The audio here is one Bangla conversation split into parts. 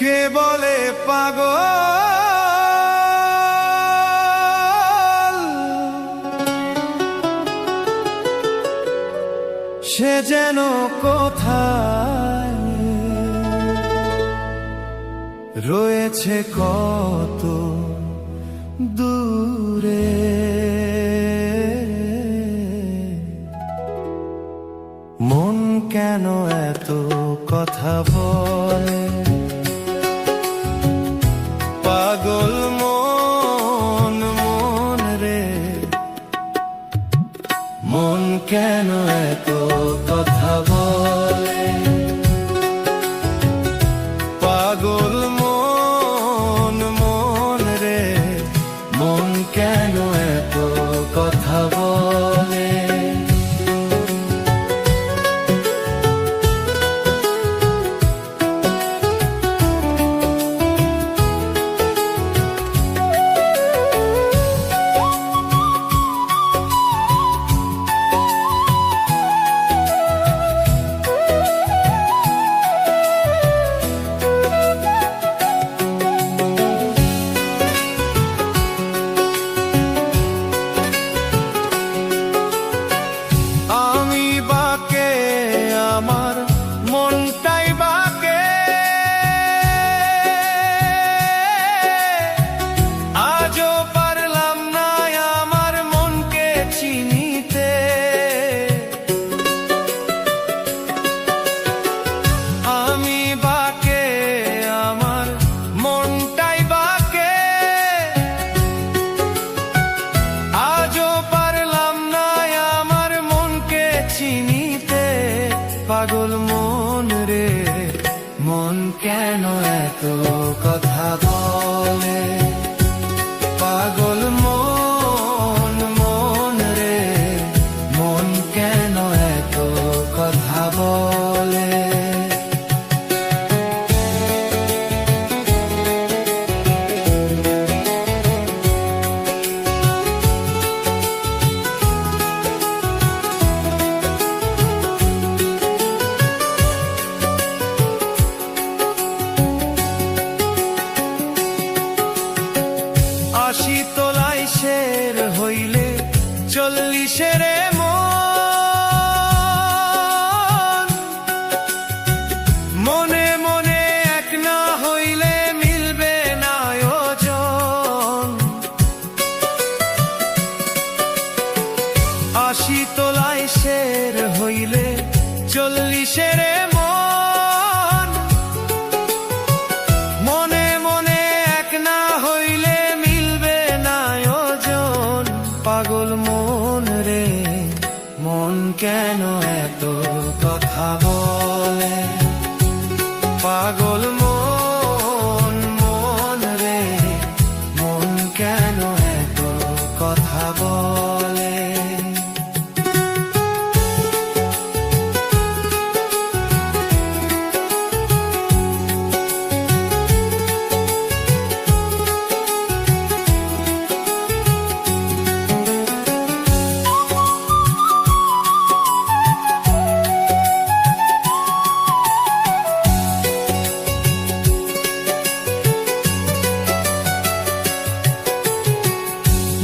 কে বলে পাগল, সে যেন কোথায় রয়েছে কত দূরে। মন কেন এত কথা বলে, পাগল মন, মন রে। মন কেন এত কথা বলে, পাগল মন, মন রে। মন কেন এত কথা বলে। পাগল মন রে, মন কেন এত কথা বলে, পাগল মন, মন রে। মন কেন এত কথা বলে। আশি তোলাই শের হইলে 40-এর মন, মনে মনে এক না হইলে মিলবে না ওজন। আশি তোলাই শের হইলে 40-এর মন, মনে মনে এক না হইলে পাগল মন রে। মন কেন এত কথা বলে, পাগল মন, মন রে। মন কেন এত কথা বলে।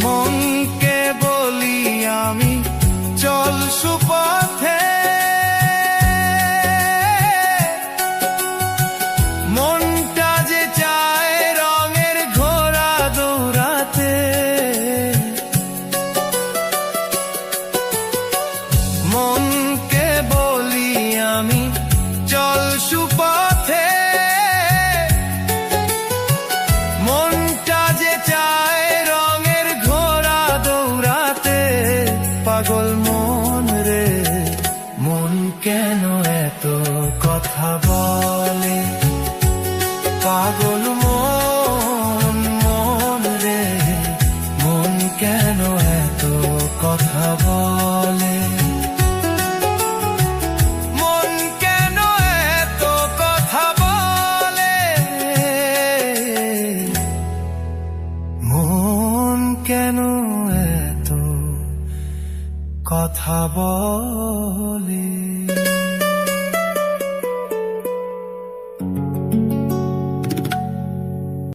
মনকে বলি আমি চল সুপথে, মনটা যে চায় রঙের ঘোড়া দৌড়াতে। মনকে বলি আমি চল সুপথে, মনটা যে চায় পাগল মন রে। মন কেন এত কথা বলে, পাগল